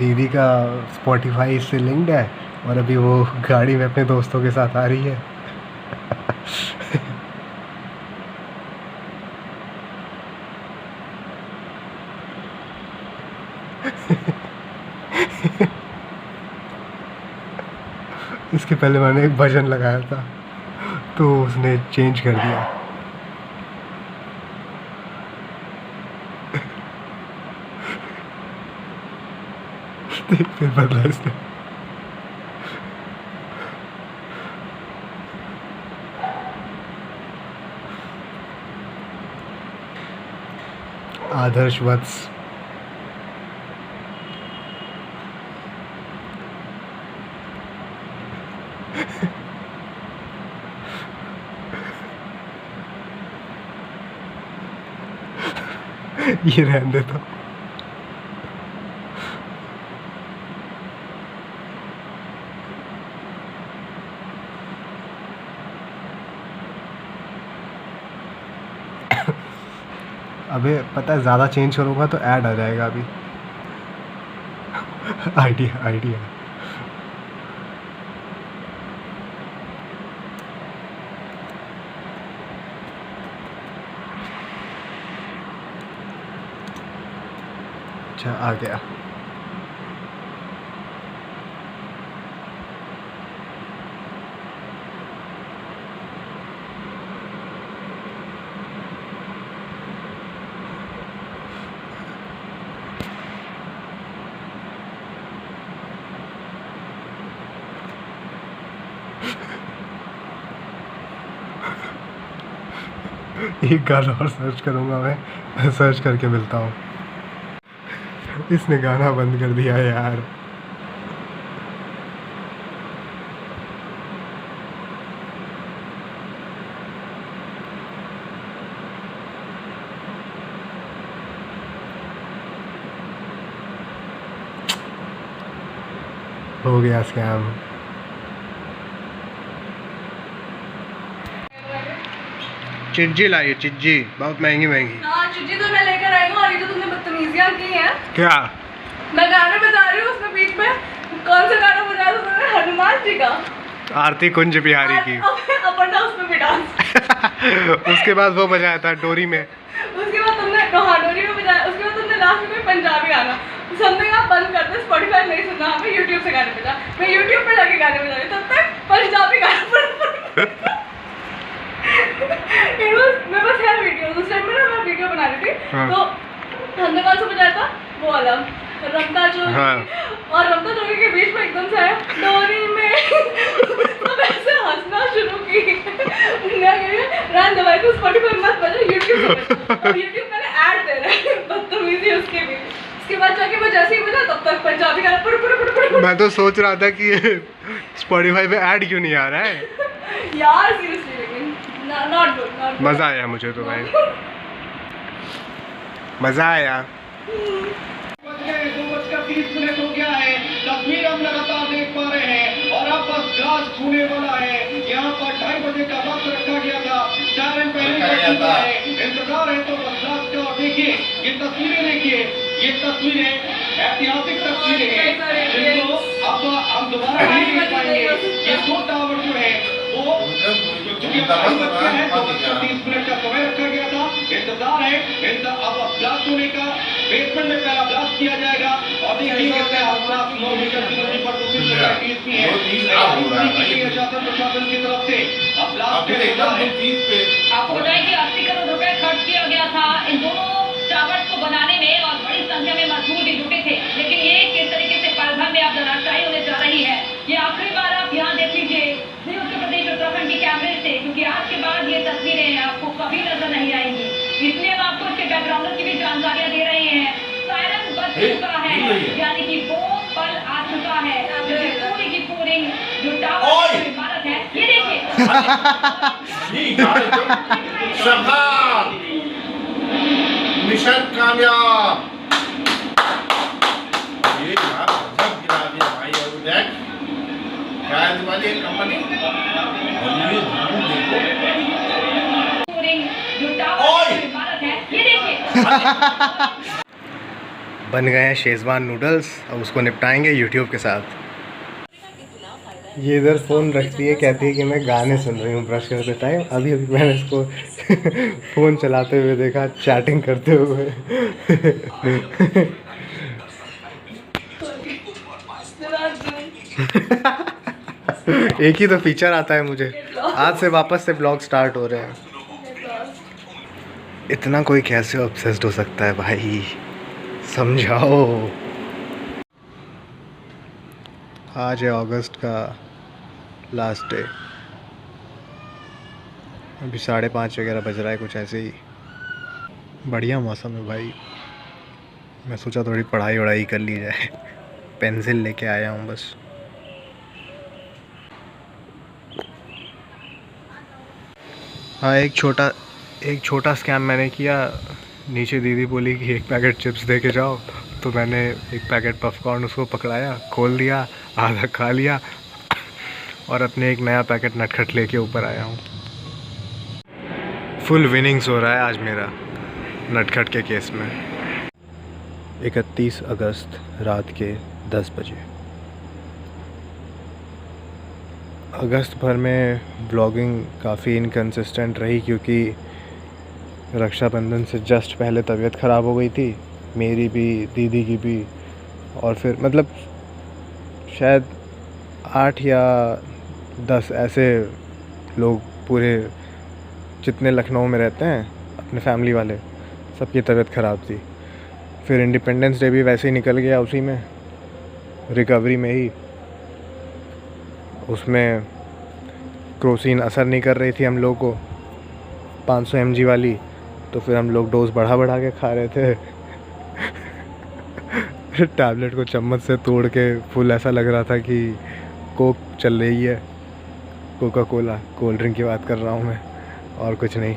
दीदी का स्पॉटिफाई इससे लिंक्ड है और अभी वो गाड़ी में अपने दोस्तों के साथ आ रही है। इसके पहले मैंने एक भजन लगाया था तो उसने चेंज कर दिया। फिर बदला इसने। आदर्श वत्स ये रहने दे तो। अबे पता है ज़्यादा चेंज करूँगा तो ऐड आ जाएगा अभी। Idea idea. अच्छा आ गया। एक गाना और सर्च करूँगा मैं, सर्च करके मिलता हूँ। इसने गाना बंद कर दिया यार। हो गया स्कैम। चिज्जी लाइए, चिज्जी बहुत महंगी महंगी। हाँ चिज्जी तो मैं लेकर आई हूँ और ये तो तुमने बदतमीजियाँ की हैं। क्या? मैं गाने बजा रही हूँ उसमें बीच में कौन सा गाना बजाया था तुमने? हनुमान जी का आरती कुंज बिहारी की। अपन ना उसमें भी डांस। उसके बाद वो बजाया था डोरी में। उसके बाद तुमने डोरी में बजाया। उसके बाद तुमने लास्ट में पंजाबी गाना समथिंग आप बंद कर दे। स्पॉटिफाई नहीं सुनना हमें, यूट्यूब से गाने बजा। मैं यूट्यूब पे जाके गाने बजा रही तब तक पंजाबी गाना मेरे पास है वीडियो। उस टाइम में ना मैं वीडियो बना रही थी। हाँ। तो हमने कौन सा बजाया था वो वाला रमता जोगी। हाँ। और रमता जोगी के बीच में एकदम से आया डोरी में तो वैसे हंसना शुरू की। मैं कह रही रन दवाई तो स्पॉटिफाई मत बजा, यूट्यूब पे बजा। और यूट्यूब मैंने ऐड दे रहा है बदतमीजी उसके भी। उसके बाद जाके वो जैसे ही बजा तब तक पंजाबी गाना पुड़। मैं तो सोच रहा था कि स्पॉटिफाई पे ऐड क्यों नहीं आ रहा है यार सीरियसली। लेकिन नॉट गुड। मज़ा आया मुझे तो भाई, मज़ा आया। 2:30 हो गया है। तस्वीर हम लगातार देख पा रहे हैं और अब बस ग्लास छूने वाला है। यहाँ पर 2:30 बजे का वक्त रखा गया था। सायरन पहले है, इंतजार है तो बस ग्लास का। और देखिए ये तस्वीरें, देखिए ये तस्वीरें ऐतिहासिक तस्वीरें हैं जिनको अब हम दोबारा नहीं देख पाएंगे। ये 2 टावर जो है वो 2:30 का समय रखा गया था। इंतजार है अब ब्लास्ट होने का। बेसमेंट में पहला ब्लास्ट किया जाएगा और देखिए कैसे ब्लास्ट 9 मीटर की दूरी पर दूसरी सोसाइटी इसकी है शासन प्रशासन की तरफ से। अब ब्लास्ट आपको बताएं कि 80 करोड़ रुपए खर्च किया गया था इन दोनों टावर्स को बनाने में और बड़ी संख्या में मजदूर भी जुटे थे। लेकिन ये किस तरीके से पल भर में अब धराशायी होने जा रही है। ये आखिरी बार आप यहाँ देख लीजिए उत्तर प्रदेश उत्तराखंड के कैमरे से, क्योंकि आज के बाद ये तस्वीरें आपको कभी नजर नहीं आएंगी। इसलिए हम आपको इसके बैकग्राउंड की भी जानकारियां दे रहे हैं। सायरन बज चुका है, यानी कि वो पल आ चुका है पूरी की पूरी जो टावर की इमारत है ये देखिए। मिशन कामयाब। ये यार गजब गिरा दिया भाई। और देख शायद वाली कंपनी और ये धान देखो जो टावर की इमारत है ये देखिए। बन गए हैं शेज़वान नूडल्स, अब उसको निपटाएंगे यूट्यूब के साथ। ये इधर फ़ोन रखती है, कहती है कि मैं गाने सुन रही हूँ ब्रश करते टाइम। अभी अभी मैंने इसको फ़ोन चलाते हुए देखा, चैटिंग करते हुए। एक ही तो फीचर आता है मुझे। आज से वापस से ब्लॉग स्टार्ट हो रहे हैं। इतना कोई कैसे ऑब्सेस्ड हो सकता है भाई, समझाओ। आज है अगस्त का लास्ट डे। अभी 5:30 वगैरह बज रहा है, कुछ ऐसे ही। बढ़िया मौसम है भाई। मैं सोचा थोड़ी पढ़ाई वढ़ाई कर ली जाए। पेंसिल लेके आया हूँ बस। हाँ, एक छोटा स्कैम मैंने किया। नीचे दीदी बोली कि एक पैकेट चिप्स दे के जाओ, तो मैंने एक पैकेट पॉपकॉर्न उसको पकड़ाया, खोल दिया, आधा खा लिया और अपने एक नया पैकेट नटखट लेके ऊपर आया हूँ। फुल विनिंग्स हो रहा है आज मेरा नटखट के केस में। 31 अगस्त रात के 10 बजे। अगस्त भर में ब्लॉगिंग काफ़ी इनकंसिस्टेंट रही, क्योंकि रक्षाबंधन से जस्ट पहले तबीयत ख़राब हो गई थी, मेरी भी, दीदी की भी। और फिर मतलब शायद 8 या 10 ऐसे लोग पूरे जितने लखनऊ में रहते हैं अपने फैमिली वाले, सबकी तबीयत ख़राब थी। फिर इंडिपेंडेंस डे भी वैसे ही निकल गया, उसी में रिकवरी में ही। उसमें क्रोसिन असर नहीं कर रही थी हम लोग को, 500 mg वाली। तो फिर हम लोग डोज बढ़ा के खा रहे थे। टैबलेट को चम्मच से तोड़ के फुल ऐसा लग रहा था कि कोक चल रही है, कोका कोला, कोल्ड ड्रिंक की बात कर रहा हूँ मैं, और कुछ नहीं।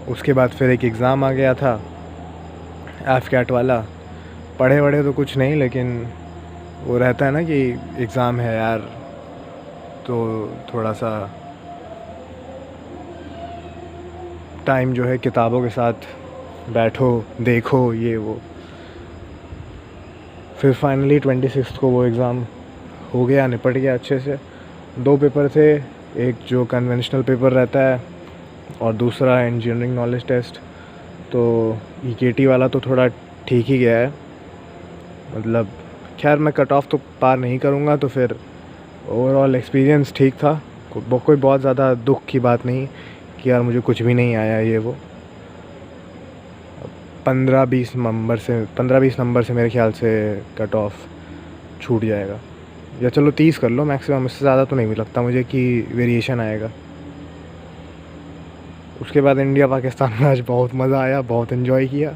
उसके बाद फिर एक एग्ज़ाम आ गया था एफकैट वाला। पढ़े तो कुछ नहीं, लेकिन वो रहता है ना कि एग्ज़ाम है यार, तो थोड़ा सा टाइम जो है किताबों के साथ बैठो, देखो, ये वो। फिर फाइनली 26 को वो एग्ज़ाम हो गया, निपट गया अच्छे से। 2 पेपर थे, एक जो कन्वेंशनल पेपर रहता है और दूसरा इंजीनियरिंग नॉलेज टेस्ट। तो EKT वाला तो थोड़ा ठीक ही गया है, मतलब खैर मैं कट ऑफ तो पार नहीं करूँगा। तो फिर ओवरऑल एक्सपीरियंस ठीक था, कोई बहुत ज़्यादा दुख की बात नहीं कि यार मुझे कुछ भी नहीं आया ये वो। 15-20 नंबर से मेरे ख्याल से कट ऑफ छूट जाएगा, या चलो 30 कर लो मैक्सिमम, इससे ज़्यादा तो नहीं लगता मुझे कि वेरिएशन आएगा। उसके बाद इंडिया पाकिस्तान में आज बहुत मज़ा आया, बहुत इन्जॉय किया।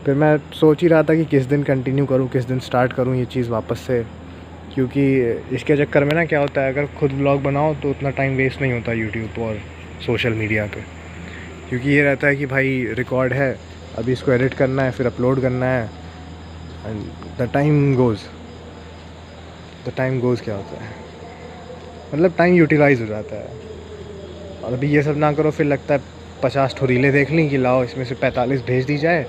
फिर मैं सोच ही रहा था कि किस दिन कंटिन्यू करूं, किस दिन स्टार्ट करूं ये चीज़ वापस से, क्योंकि इसके चक्कर में ना क्या होता है, अगर खुद ब्लॉग बनाओ तो उतना टाइम वेस्ट नहीं होता यूट्यूब और सोशल मीडिया पे। क्योंकि ये रहता है कि भाई रिकॉर्ड है, अभी इसको एडिट करना है, फिर अपलोड करना है, एंड द टाइम गोज़ क्या होता है, मतलब टाइम यूटिलाइज हो जाता है। और अभी ये सब ना करो, फिर लगता है 50 ठो रीलें देख ली कि लाओ इसमें से 45 भेज दी जाए,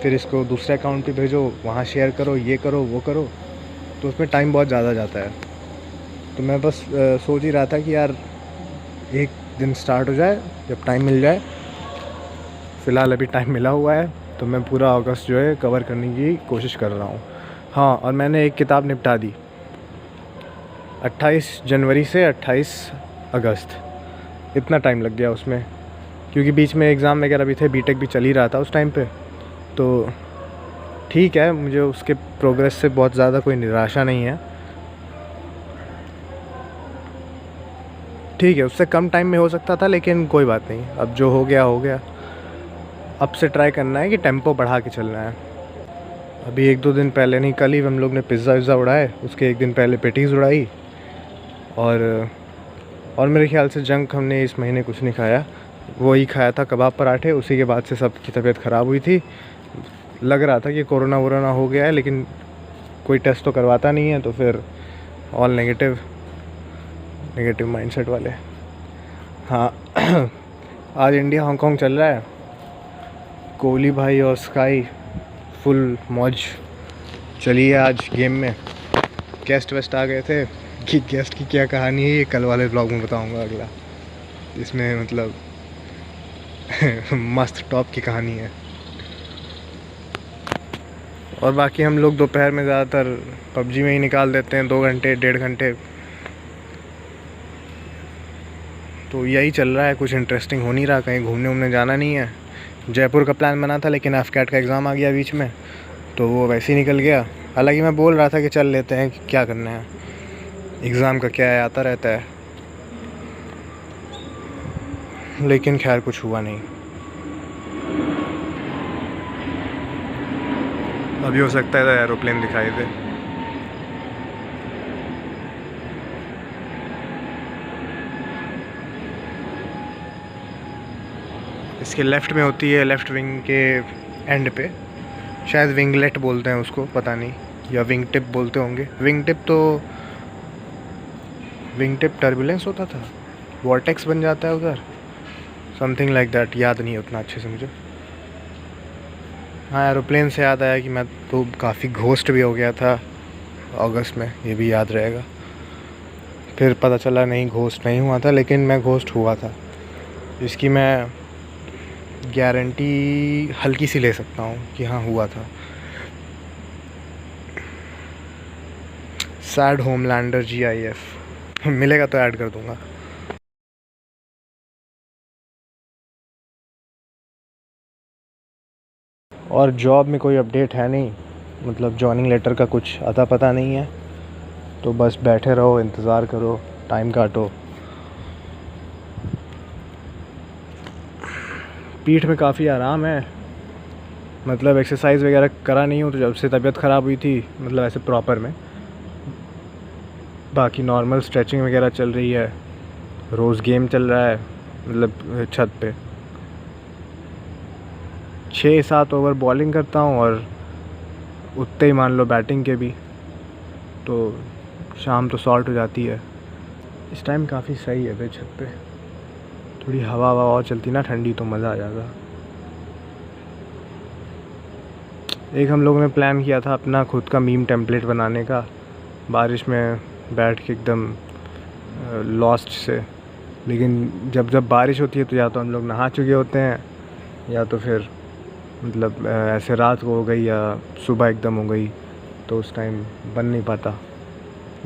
फिर इसको दूसरे अकाउंट पे भेजो, वहाँ शेयर करो, ये करो वो करो, तो उसमें टाइम बहुत ज़्यादा जाता है। तो मैं बस सोच ही रहा था कि यार एक दिन स्टार्ट हो जाए, जब टाइम मिल जाए। फ़िलहाल अभी टाइम मिला हुआ है, तो मैं पूरा अगस्त जो है कवर करने की कोशिश कर रहा हूँ। हाँ, और मैंने एक किताब निपटा दी 28 जनवरी से 28 अगस्त, इतना टाइम लग गया उसमें, क्योंकि बीच में एग्ज़ाम वगैरह भी थे, बीटेक भी चल ही रहा था उस टाइम पे। तो ठीक है, मुझे उसके प्रोग्रेस से बहुत ज़्यादा कोई निराशा नहीं है। ठीक है, उससे कम टाइम में हो सकता था, लेकिन कोई बात नहीं, अब जो हो गया हो गया। अब से ट्राई करना है कि टेम्पो बढ़ा के चलना है। अभी 1-2 दिन पहले नहीं, कल ही हम लोग ने पिज़्ज़ा विज़्ज़ा उड़ाए, उसके 1 दिन पहले पेटीज़ उड़ाई, और मेरे ख्याल से जंक हमने इस महीने कुछ नहीं खाया, वही खाया था कबाब पराठे। उसी के बाद से सबकी तबीयत ख़राब हुई थी, लग रहा था कि कोरोना वोरोना हो गया है, लेकिन कोई टेस्ट तो करवाता नहीं है, तो फिर ऑल नेगेटिव माइंडसेट वाले। हाँ आज इंडिया हांगकांग चल रहा है, कोहली भाई और स्काई फुल मौज चलिए। आज गेम में गेस्ट वेस्ट आ गए थे कि गेस्ट की क्या कहानी है ये कल वाले व्लॉग में बताऊंगा अगला। इसमें मतलब मस्त टॉप की कहानी है। और बाकी हम लोग दोपहर में ज़्यादातर पबजी में ही निकाल देते हैं 2 घंटे 1.5 घंटे। तो यही चल रहा है, कुछ इंटरेस्टिंग हो नहीं रहा। कहीं घूमने वूमने जाना नहीं है। जयपुर का प्लान बना था लेकिन एफकेट का एग्ज़ाम आ गया बीच में, तो वो वैसे ही निकल गया। हालांकि मैं बोल रहा था कि चल लेते हैं, क्या करना है, एग्ज़ाम का क्या है, आता रहता है। लेकिन खैर कुछ हुआ नहीं। अभी हो सकता है एरोप्लेन दिखाई दे। इसके लेफ़्ट में होती है, लेफ़्ट विंग के एंड पे, शायद विंगलेट बोलते हैं उसको, पता नहीं, या विंग टिप बोलते होंगे। विंग टिप टर्बुलेंस होता था, वॉर्टेक्स बन जाता है उधर, समथिंग लाइक दैट, याद नहीं उतना अच्छे से मुझे। हाँ, एरोप्लेन से याद आया कि मैं तो काफ़ी घोस्ट भी हो गया था अगस्त में, ये भी याद रहेगा। फिर पता चला नहीं, घोस्ट नहीं हुआ था, लेकिन मैं घोस्ट हुआ था। इसकी मैं गारंटी हल्की सी ले सकता हूँ कि हाँ हुआ था। सैड होमलैंडर GIF मिलेगा तो ऐड कर दूँगा। और जॉब में कोई अपडेट है नहीं, मतलब जॉइनिंग लेटर का कुछ अता पता नहीं है। तो बस बैठे रहो, इंतज़ार करो, टाइम काटो। पीठ में काफ़ी आराम है, मतलब एक्सरसाइज वगैरह करा नहीं हूँ तो जब से तबीयत ख़राब हुई थी, मतलब ऐसे प्रॉपर में। बाकी नॉर्मल स्ट्रेचिंग वगैरह चल रही है, रोज़ गेम चल रहा है, मतलब छत पे 6-7 ओवर बॉलिंग करता हूँ और उतने ही मान लो बैटिंग के भी, तो शाम तो सॉर्ट हो जाती है। इस टाइम काफ़ी सही है भाई छत पे, थोड़ी हवा और चलती ना ठंडी, तो मज़ा आ जाता। एक हम लोगों ने प्लान किया था अपना खुद का मीम टेम्पलेट बनाने का, बारिश में बैठ के एकदम लॉस्ट से। लेकिन जब बारिश होती है तो या तो हम लोग नहा चुके होते हैं, या तो फिर मतलब ऐसे रात को हो गई या सुबह एकदम हो गई, तो उस टाइम बन नहीं पाता।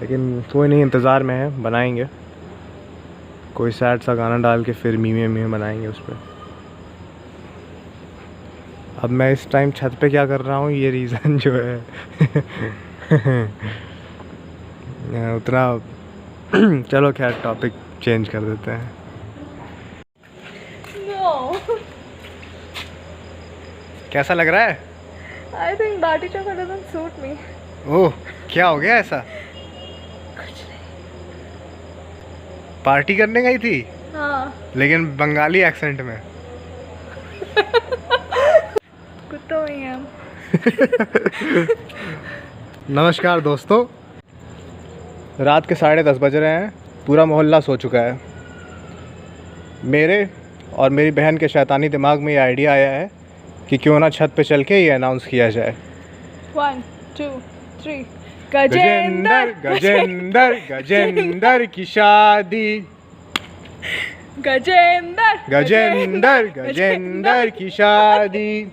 लेकिन कोई नहीं, इंतज़ार में है, बनाएंगे कोई सैड सा गाना डाल के, फिर मीमे बनाएंगे उस पर। अब मैं इस टाइम छत पे क्या कर रहा हूँ, ये रीज़न जो है उतना चलो खैर टॉपिक चेंज कर देते हैं। No. कैसा लग रहा है? I think baati chokha doesn't suit me. ओह, क्या हो गया ऐसा? पार्टी करने गई थी? हाँ। लेकिन बंगाली एक्सेंट में। कुत्तों में हम। नमस्कार दोस्तों, रात के 10:30 बज रहे हैं, पूरा मोहल्ला सो चुका है। मेरे और मेरी बहन के शैतानी दिमाग में ये आइडिया आया है कि क्यों ना छत पे चल के ये अनाउंस किया जाए। 1 2 3 गजेंद्र की शादी, गजेंद्र की शादी।